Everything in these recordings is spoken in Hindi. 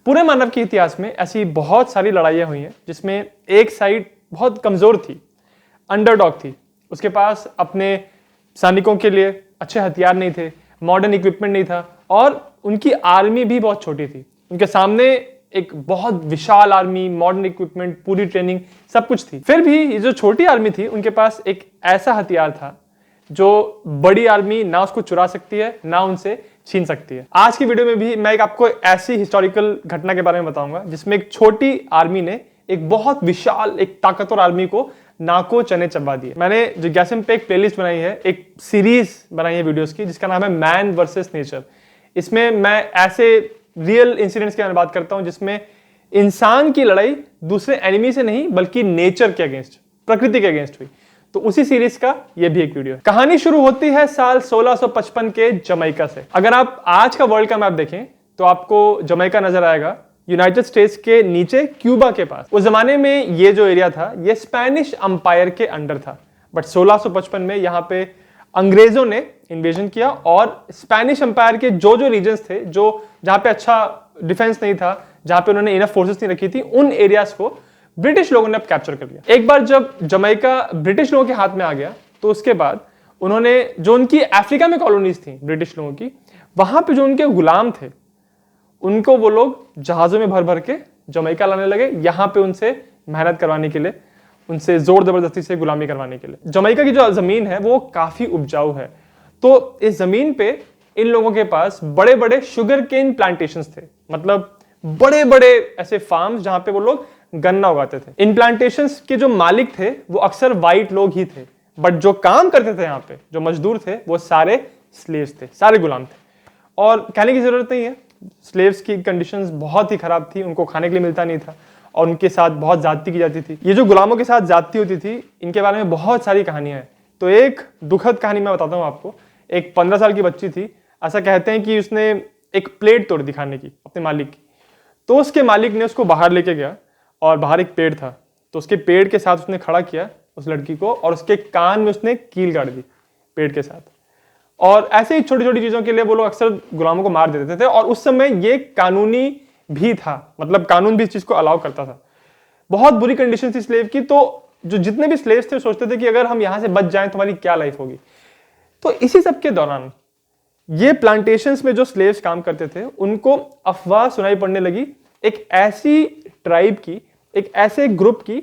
पूरे मानव के इतिहास में ऐसी बहुत सारी लड़ाइयाँ हुई हैं जिसमें एक साइड बहुत कमज़ोर थी, अंडरडॉग थी, उसके पास अपने सैनिकों के लिए अच्छे हथियार नहीं थे, मॉडर्न इक्विपमेंट नहीं था और उनकी आर्मी भी बहुत छोटी थी। उनके सामने एक बहुत विशाल आर्मी, मॉडर्न इक्विपमेंट, पूरी ट्रेनिंग, सब कुछ थी। फिर भी ये जो छोटी आर्मी थी उनके पास एक ऐसा हथियार था जो बड़ी आर्मी ना उसको चुरा सकती है ना उनसे छीन सकती है। आज की वीडियो में भी मैं एक आपको ऐसी हिस्टोरिकल घटना के बारे में बताऊंगा जिसमें एक छोटी आर्मी ने एक बहुत विशाल, एक ताकतवर आर्मी को नाको चने चबा दिए। मैंने जिज्ञासम पे एक प्लेलिस्ट बनाई है, एक सीरीज बनाई है वीडियोस की जिसका नाम है मैन वर्सेस नेचर। इसमें मैं ऐसे रियल इंसिडेंट्स के बारे में बात करता हूं जिसमें इंसान की लड़ाई दूसरे एनिमी से नहीं बल्कि नेचर के अगेंस्ट, प्रकृति के अगेंस्ट हुई। तो उसी सीरीज का ये भी एक वीडियो है। कहानी शुरू होती है साल 1655 के जमैका से। अगर आप आज का वर्ल्ड का मैप देखें तो आपको जमैका नजर आएगा यूनाइटेड स्टेट्स के नीचे क्यूबा के पास। उस जमाने में ये जो एरिया था ये स्पेनिश अंपायर के अंडर था, बट 1655 में यहाँ पे अंग्रेजों ने इन्वेजन किया और स्पेनिश अंपायर के जो रीजन्स थे, जो जहां पे अच्छा डिफेंस नहीं था, जहां पे उन्होंने इनफ फोर्सेस नहीं रखी थी, उन एरियाज को ब्रिटिश लोगों ने अब कैप्चर कर लिया। एक बार जब जमैका ब्रिटिश लोगों के हाथ में आ गया तो उसके बाद उन्होंने जो उनकी अफ्रीका में कॉलोनीज थी ब्रिटिश लोगों की, वहां पे जो उनके गुलाम थे उनको वो लोग जहाजों में भर भर के जमैका लाने लगे, यहाँ पे उनसे मेहनत करवाने के लिए, उनसे जोर जबरदस्ती से गुलामी करवाने के लिए। जमैका की जो जमीन है वो काफी उपजाऊ है, तो इस जमीन पे इन लोगों के पास बड़े बड़े शुगर केन प्लांटेशंस थे, मतलब बड़े बड़े ऐसे फार्म्स जहां पे वो लोग गन्ना उगाते थे। इन प्लांटेशंस के जो मालिक थे वो अक्सर वाइट लोग ही थे, बट जो काम करते थे यहाँ पे, जो मजदूर थे, वो सारे स्लेव्स थे, सारे गुलाम थे। और कहने की जरूरत नहीं है, स्लेव्स की कंडीशंस बहुत ही खराब थी, उनको खाने के लिए मिलता नहीं था और उनके साथ बहुत ज्यादती की जाती थी। ये जो गुलामों के साथ ज्यादती होती थी, इनके बारे में बहुत सारी कहानियां हैं। तो एक दुखद कहानी मैं बताता हूँ आपको। एक 15 साल की बच्ची थी, ऐसा कहते हैं कि उसने एक प्लेट तोड़ दी खाने की अपने मालिक की, तो उसके मालिक ने उसको बाहर लेके गया और बाहर एक पेड़ था, तो उसके पेड़ के साथ उसने खड़ा किया उस लड़की को और उसके कान में उसने कील गाड़ दी पेड़ के साथ। और ऐसे ही छोटी छोटी चीजों के लिए वो लोग अक्सर गुलामों को मार देते थे और उस समय ये कानूनी भी था, मतलब कानून भी इस चीज को अलाउ करता था। बहुत बुरी कंडीशन थी स्लेव की, तो जो जितने भी स्लेव्स थे सोचते थे कि अगर हम यहां से बच जाएं तो हमारी क्या लाइफ होगी। तो इसी सब के दौरान ये प्लांटेशंस में जो स्लेव्स काम करते थे उनको अफवाह सुनाई पड़ने लगी एक ऐसी ट्राइब की, एक ऐसे ग्रुप की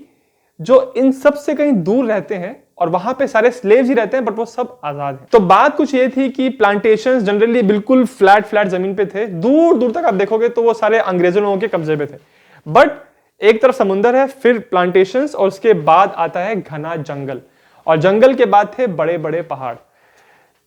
जो इन सब से कहीं दूर रहते हैं और वहां पे सारे स्लेव्स ही रहते हैं, बट वो सब आजाद हैं। तो बात कुछ ये थी कि प्लांटेशंस जनरली बिल्कुल फ्लैट जमीन पे थे, दूर दूर तक आप देखोगे तो वो सारे अंग्रेजों लोगों के कब्जे पे थे, बट एक तरफ समुंदर है, फिर प्लांटेशंस और उसके बाद आता है घना जंगल, और जंगल के बाद थे बड़े बड़े पहाड़।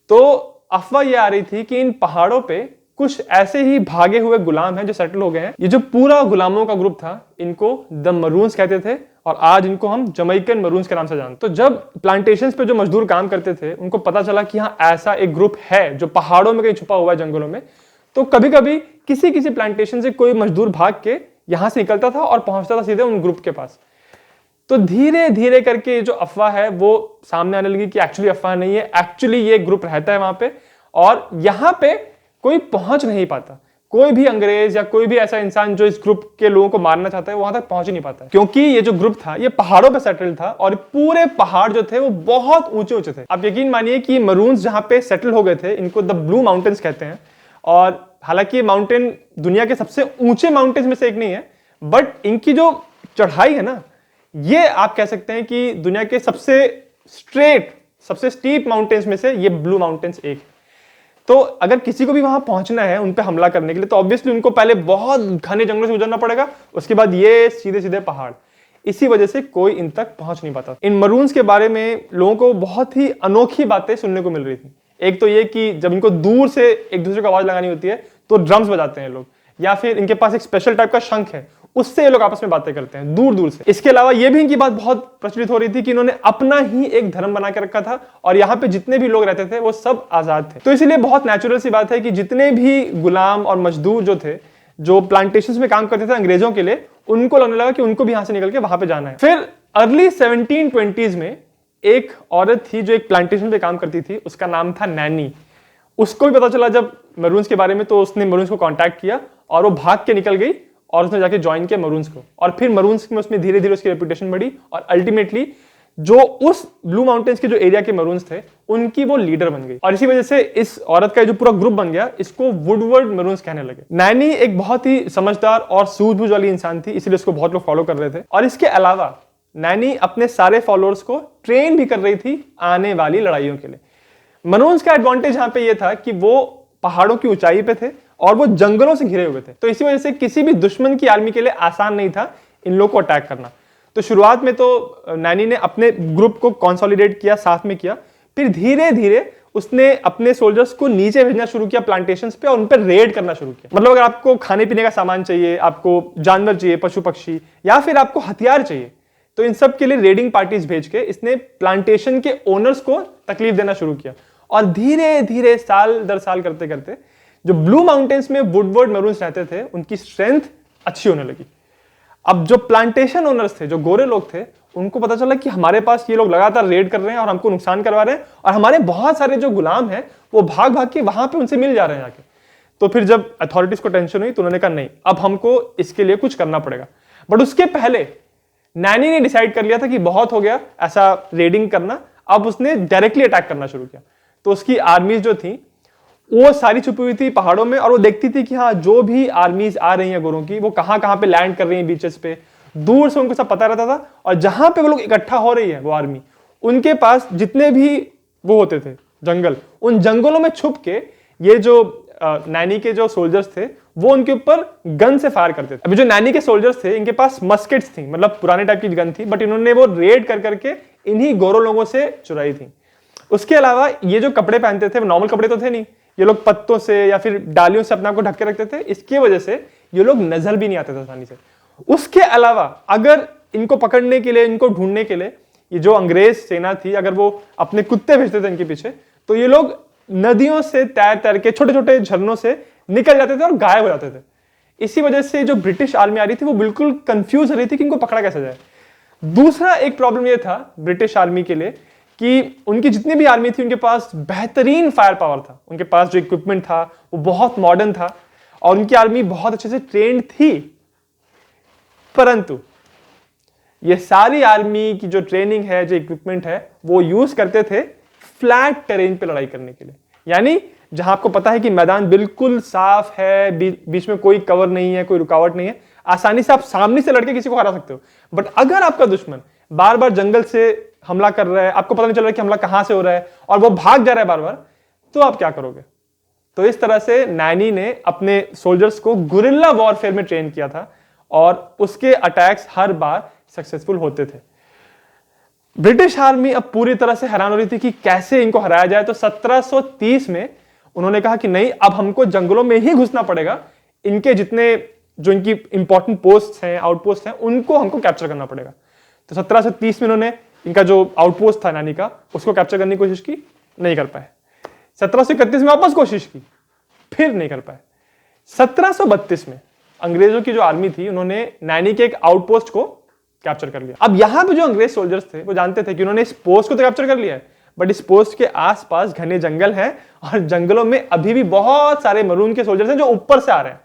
तो अफवाह ये आ रही थी कि इन पहाड़ों पे कुछ ऐसे ही भागे हुए गुलाम हैं जो सेटल हो गए हैं। ये जो पूरा गुलामों का ग्रुप था इनको द मरून्स कहते थे और आज इनको हम जमैकन मरून्स के नाम से जानते। तो जब प्लांटेशंस पे जो मजदूर काम करते थे उनको पता चला कि हाँ ऐसा एक ग्रुप है जो पहाड़ों में कहीं छुपा हुआ है जंगलों में, तो कभी कभी किसी किसी प्लांटेशन से कोई मजदूर भाग के यहां से निकलता था और पहुंचता था सीधे उन ग्रुप के पास। तो धीरे धीरे करके जो अफवाह है वो सामने आने लगी कि एक्चुअली अफवाह नहीं है, एक्चुअली ये ग्रुप रहता है वहां पे और यहां पे कोई पहुंच नहीं पाता। कोई भी अंग्रेज या कोई भी ऐसा इंसान जो इस ग्रुप के लोगों को मारना चाहता है वहां तक पहुंच ही नहीं पाता, क्योंकि ये जो ग्रुप था ये पहाड़ों पे सेटल था और पूरे पहाड़ जो थे वो बहुत ऊंचे ऊंचे थे। आप यकीन मानिए कि मरून्स जहां पे सेटल हो गए थे इनको द ब्लू माउंटेन्स कहते हैं, और हालांकि ये माउंटेन दुनिया के सबसे ऊंचे माउंटेन्स में से एक नहीं है, बट इनकी जो चढ़ाई है ना, ये आप कह सकते हैं कि दुनिया के सबसे स्ट्रेट, सबसे स्टीप माउंटेन्स में से ये ब्लू माउंटेन्स एक। तो अगर किसी को भी वहां पहुंचना है उन पे हमला करने के लिए तो ऑब्वियसली उनको पहले बहुत घने जंगलों से गुजरना पड़ेगा, उसके बाद ये सीधे सीधे पहाड़। इसी वजह से कोई इन तक पहुंच नहीं पाता। इन मरून्स के बारे में लोगों को बहुत ही अनोखी बातें सुनने को मिल रही थी। एक तो ये कि जब इनको दूर से एक दूसरे को आवाज लगानी होती है तो ड्रम्स बजाते हैं लोग, या फिर इनके पास एक स्पेशल टाइप का शंख है, उससे ये लोग आपस में बातें करते हैं दूर दूर से। इसके अलावा ये भी इनकी बात बहुत प्रचलित हो रही थी कि इन्होंने अपना ही एक धर्म बना के रखा था और यहाँ पे जितने भी लोग रहते थे वो सब आजाद थे। तो इसीलिए बहुत नेचुरल सी बात है कि जितने भी गुलाम और मजदूर जो थे, जो प्लांटेशंस में काम करते थे अंग्रेजों के लिए, उनको लगने लगा कि उनको भी यहां से निकल के वहां पे जाना है। फिर अर्ली 1720s में एक औरत थी जो एक प्लांटेशन पे काम करती थी, उसका नाम था नैनी। उसको भी पता चला जब मरून्स के बारे में, तो उसने मरून्स को कांटेक्ट किया और वो भाग के निकल गई और उसने जाके ज्वाइन किया मरून्स को, और फिर मरून्स में उसमें धीरे धीरे उसकी रेपुटेशन बढ़ी, और अल्टीमेटली जो उस ब्लू माउंटेन्स के जो एरिया के मरून्स थे उनकी वो लीडर बन गई। और इसी वजह से इस औरत का जो पूरा ग्रुप बन गया, इसको वुडवर्ड मरून्स कहने लगे। नैनी एक बहुत ही समझदार और सूझबूझ वाली इंसान थी, इसलिए उसको बहुत लोग फॉलो कर रहे थे। और इसके अलावा नैनी अपने सारे फॉलोअर्स को ट्रेन भी कर रही थी आने वाली लड़ाइयों के लिए। मरून्स का एडवांटेज यहां पे ये था कि वो पहाड़ों की ऊंचाई पे थे और वो जंगलों से घिरे हुए थे, तो इसी वजह से किसी भी दुश्मन की आर्मी के लिए आसान नहीं था इन लोगों को अटैक करना। तो शुरुआत में तो नैनी ने अपने ग्रुप को कंसोलिडेट किया, साथ में किया, फिर धीरे धीरे उसने अपने सोल्जर्स को नीचे भेजना शुरू किया प्लांटेशंस पे, और उन पर रेड करना शुरू किया। मतलब अगर आपको खाने पीने का सामान चाहिए, आपको जानवर चाहिए, पशु पक्षी, या फिर आपको हथियार चाहिए, तो इन सब के लिए रेडिंग पार्टीज भेज के इसने प्लांटेशन के ओनर्स को तकलीफ देना शुरू किया। और धीरे धीरे साल दर साल करते करते जो ब्लू माउंटेन्स में वुडवर्ड मरून्स रहते थे उनकी स्ट्रेंथ अच्छी होने लगी। अब जो प्लांटेशन ओनर्स थे, जो गोरे लोग थे, उनको पता चला कि हमारे पास ये लोग लगातार रेड कर रहे हैं और हमको नुकसान करवा रहे हैं, और हमारे बहुत सारे जो गुलाम हैं वो भाग भाग के वहां पे उनसे मिल जा रहे हैं जाके। तो फिर जब अथॉरिटीज को टेंशन हुई तो उन्होंने कहा नहीं, अब हमको इसके लिए कुछ करना पड़ेगा। बट उसके पहले नैनी ने डिसाइड कर लिया था कि बहुत हो गया ऐसा रेडिंग करना, अब उसने डायरेक्टली अटैक करना शुरू किया। तो उसकी आर्मीज जो थी वो सारी छुपी हुई थी पहाड़ों में, और वो देखती थी कि हाँ जो भी आर्मीज आ रही हैं गोरों की, वो कहां कहां पे लैंड कर रही हैं बीचेस पे, दूर से उनको सब पता रहता था। और जहां पे वो लोग इकट्ठा हो रही है वो आर्मी, उनके पास जितने भी वो होते थे जंगल, उन जंगलों में छुप के ये जो नैनी के जो सोल्जर्स थे वो उनके ऊपर गन से फायर करते थे। अभी जो नैनी के सोल्जर्स थे इनके पास मस्केट्स थी, मतलब पुराने टाइप की गन थी, बट इन्होंने वो रेड कर करके इन्हीं गोरों लोगों से चुराई थी। उसके अलावा ये जो कपड़े पहनते थे वो नॉर्मल कपड़े तो थे नहीं, ये लोग पत्तों से या फिर डालियों से अपने आप को ढक के रखते थे, इसकी वजह से ये लोग नजर भी नहीं आते थे आसानी से। उसके अलावा अगर इनको पकड़ने के लिए, इनको ढूंढने के लिए ये जो अंग्रेज सेना थी, अगर वो अपने कुत्ते भेजते थे इनके पीछे, तो ये लोग नदियों से तैर तैर के, छोटे छोटे झरनों से निकल जाते थे और गायब हो जाते थे। इसी वजह से जो ब्रिटिश आर्मी आ रही थी वो बिल्कुल कंफ्यूज हो रही थी कि इनको पकड़ा कैसे जाए। दूसरा एक प्रॉब्लम ये था ब्रिटिश आर्मी के लिए कि उनकी जितनी भी आर्मी थी उनके पास बेहतरीन फायर पावर था, उनके पास जो इक्विपमेंट था वो बहुत मॉडर्न था, और उनकी आर्मी बहुत अच्छे से ट्रेंड थी। परंतु ये सारी आर्मी की जो ट्रेनिंग है, जो इक्विपमेंट है, वो यूज करते थे फ्लैट टेरेन पे लड़ाई करने के लिए, यानी जहां आपको पता है कि मैदान बिल्कुल साफ है, बीच में कोई कवर नहीं है, कोई रुकावट नहीं है, आसानी से आप सामने से लड़के किसी को हरा सकते हो। बट अगर आपका दुश्मन बार बार जंगल से हमला कर रहा है, आपको पता नहीं चल रहा है कि हमला कहां से हो रहा है, और वो भाग जा रहा है बार बार, तो आप क्या करोगे? तो इस तरह से नैनी ने अपने सोल्जर्स को गुरिल्ला वॉरफेयर में ट्रेन किया था, और उसके अटैक्स हर बार सक्सेसफुल होते थे। ब्रिटिश आर्मी अब पूरी तरह से हैरान हो रही थी कि कैसे इनको हराया जाए। तो 1730 में उन्होंने कहा कि नहीं, अब हमको जंगलों में ही घुसना पड़ेगा, इनके जितने जो इनकी इंपॉर्टेंट पोस्ट हैं, आउटपोस्ट हैं, उनको हमको कैप्चर करना पड़ेगा। तो 1730 में उन्होंने इनका जो आउटपोस्ट था नैनी का, उसको कैप्चर करने की कोशिश की, नहीं कर पाए। 1731 में वापस कोशिश की, फिर नहीं कर पाए। 1732 में अंग्रेजों की जो आर्मी थी, उन्होंने नैनी के एक आउटपोस्ट को कैप्चर कर लिया। अब यहां पे जो अंग्रेज सोल्जर्स थे वो जानते थे कि उन्होंने इस पोस्ट को तो कैप्चर कर लिया है, बट इस पोस्ट के आसपास घने जंगल हैं, और जंगलों में अभी भी बहुत सारे मरून के सोल्जर्स हैं जो ऊपर से आ रहे हैं।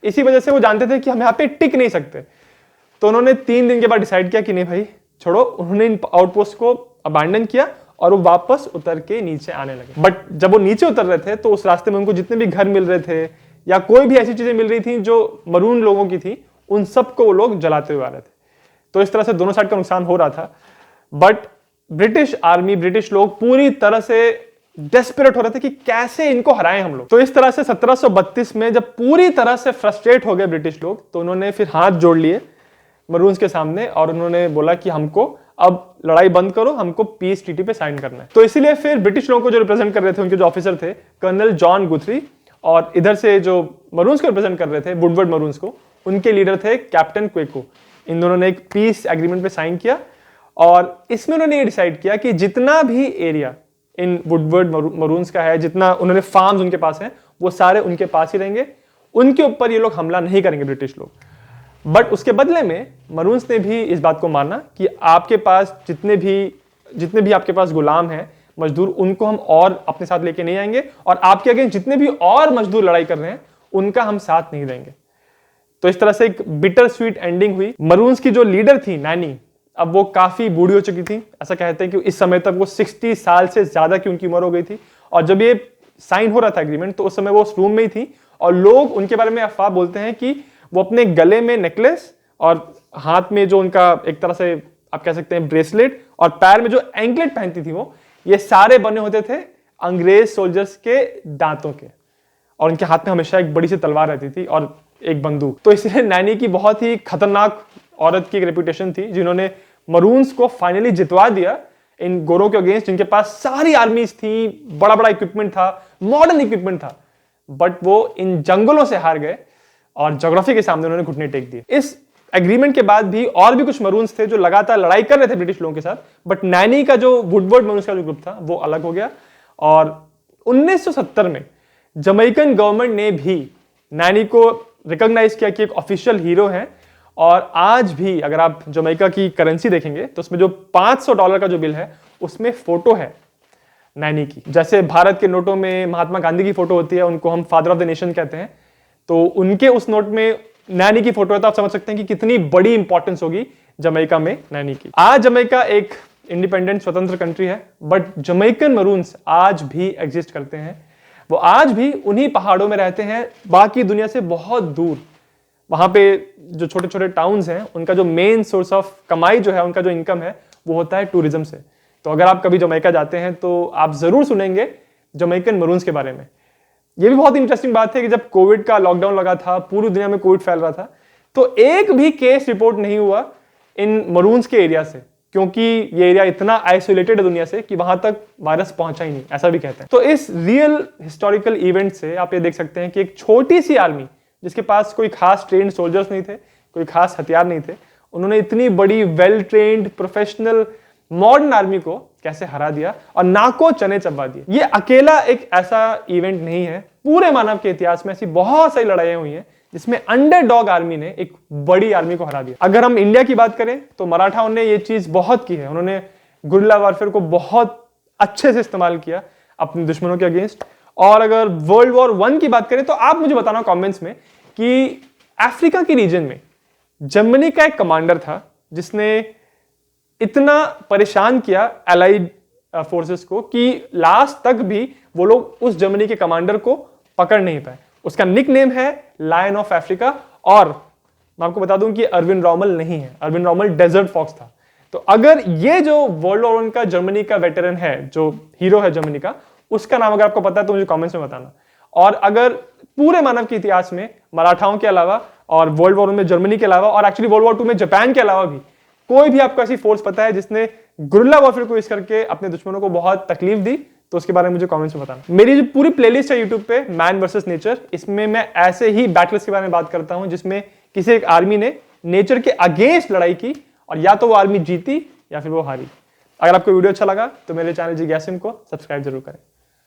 इसी वजह से वो जानते थे कि हम यहाँ पे टिक नहीं सकते। तो उन्होंने 3 दिन के बाद डिसाइड किया कि नहीं भाई छोड़ो, उन्होंने इन आउटपोस्ट को अबैंडन किया और वो वापस उतर के नीचे आने लगे। बट जब वो नीचे उतर रहे थे तो उस रास्ते में उनको जितने भी घर मिल रहे थे या कोई भी ऐसी चीजें मिल रही थी जो मरून लोगों की थी, उन सबको वो लोग जलाते हुए आ रहे थे। तो इस तरह से दोनों साइड का नुकसान हो रहा था। बट ब्रिटिश आर्मी, ब्रिटिश लोग पूरी तरह से डेस्परेट हो रहे थे कि कैसे इनको हराएं हम लोग। तो इस तरह से 1732 में जब पूरी तरह से फ्रस्ट्रेट हो गए ब्रिटिश लोग, तो उन्होंने फिर हाथ जोड़ लिए मरून्स के सामने और उन्होंने बोला कि हमको अब लड़ाई बंद करो, हमको पीस ट्रीटी पे साइन करना है। तो इसीलिए फिर ब्रिटिश लोगों को जो रिप्रेजेंट कर रहे थे, उनके जो ऑफिसर थे कर्नल जॉन गुथरी, और इधर से जो मरून्स को रिप्रेजेंट कर रहे थे, वुडवर्ड मरून्स को, उनके लीडर थे कैप्टन क्वेको। इन दोनों ने एक पीस एग्रीमेंट पे साइन किया, और इसमें उन्होंने ये डिसाइड किया कि जितना भी एरिया इन वुडवर्ड मरून्स का है, जितना उन्होंने फार्म्स उनके पास हैं, वो सारे उनके पास ही रहेंगे, उनके ऊपर ये लोग हमला नहीं करेंगे ब्रिटिश लोग। बट उसके बदले में मरून्स ने भी इस बात को माना कि आपके पास जितने भी आपके पास गुलाम हैं, मजदूर, उनको हम और अपने साथ लेके नहीं आएंगे, और आपके अगेंस्ट जितने भी और मजदूर लड़ाई कर रहे हैं उनका हम साथ नहीं देंगे। तो इस तरह से एक बिटर स्वीट एंडिंग हुई। मरून्स की जो लीडर थी नैनी, अब वो काफी बूढ़ी हो चुकी थी। ऐसा कहते हैं कि इस समय तक वो 60 साल से ज्यादा की उनकी उम्र हो गई थी। और जब ये साइन हो रहा था एग्रीमेंट, तो उस समय वो उस रूम में ही थी और लोग उनके बारे में अफवाह बोलते हैं कि वो अपने गले में नेकलेस और हाथ में जो उनका एक तरह से आप कह सकते हैं ब्रेसलेट और पैर में जो एंकलेट पहनती थी वो, ये सारे बने होते थे अंग्रेज सोल्जर्स के दांतों के। और उनके हाथ में हमेशा एक बड़ी सी तलवार रहती थी और एक बंदूक। तो इसलिए नैनी की बहुत ही खतरनाक औरत की एक रेपुटेशन थी, जिन्होंने मरून्स को फाइनली जितवा दिया इन गोरों के अगेंस्ट, जिनके पास सारी आर्मीज थी, बड़ा बड़ा इक्विपमेंट था, मॉडर्न इक्विपमेंट था, बट वो इन जंगलों से हार गए और ज्योग्राफी के सामने उन्होंने घुटने टेक दिए। इस एग्रीमेंट के बाद भी और भी कुछ मरून्स थे जो लगातार लड़ाई कर रहे थे ब्रिटिश लोगों के साथ, बट नैनी का जो वुडवर्ड मरून्स का जो ग्रुप था वो अलग हो गया। और 1970 में जमैकन गवर्नमेंट ने भी नैनी को रिकॉग्नाइज किया कि एक ऑफिशियल हीरो है। और आज भी अगर आप जमैका की करेंसी देखेंगे तो उसमें जो $500 का जो बिल है उसमें फोटो है नैनी की। जैसे भारत के नोटों में महात्मा गांधी की फोटो होती है, उनको हम फादर ऑफ द नेशन कहते हैं, तो उनके उस नोट में नैनी की फोटो है। तो आप समझ सकते हैं कि कितनी बड़ी इंपॉर्टेंस होगी जमैका में नैनी की। आज जमैका एक इंडिपेंडेंट स्वतंत्र कंट्री है, बट जमैकन मरून्स आज भी एग्जिस्ट करते हैं। वो आज भी उन्हीं पहाड़ों में रहते हैं, बाकी दुनिया से बहुत दूर। वहां पे जो छोटे छोटे टाउन्स हैं, उनका जो मेन सोर्स ऑफ कमाई जो है, उनका जो इनकम है, वो होता है टूरिज्म से। तो अगर आप कभी जमैका जाते हैं तो आप जरूर सुनेंगे जमैकन मरून्स के बारे में। ये भी बहुत इंटरेस्टिंग बात है कि जब कोविड का लॉकडाउन लगा था, पूरी दुनिया में कोविड फैल रहा था, तो एक भी केस रिपोर्ट नहीं हुआ इन मरून्स के एरिया से, क्योंकि ये एरिया इतना आइसोलेटेड है दुनिया से कि वहां तक वायरस पहुंचा ही नहीं, ऐसा भी कहते हैं। तो इस रियल हिस्टोरिकल इवेंट से आप ये देख सकते हैं कि एक छोटी सी आर्मी, जिसके पास कोई खास ट्रेन्ड सोल्जर्स नहीं थे, कोई खास हथियार नहीं थे, उन्होंने इतनी बड़ी well trained professional modern army को कैसे हरा दिया और नाको चने चबा दिए। ये अकेला एक ऐसा इवेंट नहीं है, पूरे मानव के इतिहास में ऐसी बहुत सारी लड़ाइयां हुई हैं जिसमें अंडरडॉग आर्मी ने एक बड़ी आर्मी को हरा दिया। अगर हम इंडिया की बात करें तो मराठाओं ने ये चीज बहुत की है। उन्होंने गुरिल्ला वॉरफेयर को बहुत अच्छे से इस्तेमाल किया अपने दुश्मनों के अगेंस्ट। और अगर वर्ल्ड वॉर 1 की बात करें तो आप मुझे बताना कमेंट्स में कि अफ्रीका के रीजन में जर्मनी का एक कमांडर था जिसने इतना परेशान किया अलाइड फोर्सेस को कि लास्ट तक भी वो लोग उस जर्मनी के कमांडर को पकड़ नहीं पाए। उसका निक नेम है लायन ऑफ अफ्रीका। और मैं आपको बता दूं कि अरविंद रोमल नहीं है, अरविंद रोमल डेजर्ट फॉक्स था। तो अगर ये जो वर्ल्ड वॉर 1 का जर्मनी का वेटरन है, जो हीरो है जर्मनी का, उसका नाम अगर आपको पता है तो मुझे कमेंट्स में बताना। और अगर पूरे मानव के इतिहास में मराठाओं के अलावा और वर्ल्ड वॉर 1 में जर्मनी के अलावा और एक्चुअली वर्ल्ड वॉर 2 में जापान के अलावा भी कोई भी आपको ऐसी फोर्स पता है जिसने गुरिल्ला वॉरफेयर को यूज करके अपने दुश्मनों को बहुत तकलीफ दी, तो उसके बारे में मुझे कमेंट्स में बताना। मेरी जो पूरी प्लेलिस्ट है यूट्यूब पे मैन वर्सेस नेचर, इसमें मैं ऐसे ही बैटल्स के बारे में बात करता हूं जिसमें किसी एक आर्मी ने नेचर के अगेंस्ट लड़ाई की और या तो वो आर्मी जीती या फिर वो हारी। अगर आपको वीडियो अच्छा लगा तो मेरे चैनल जिज्ञासिम को सब्सक्राइब जरूर करें।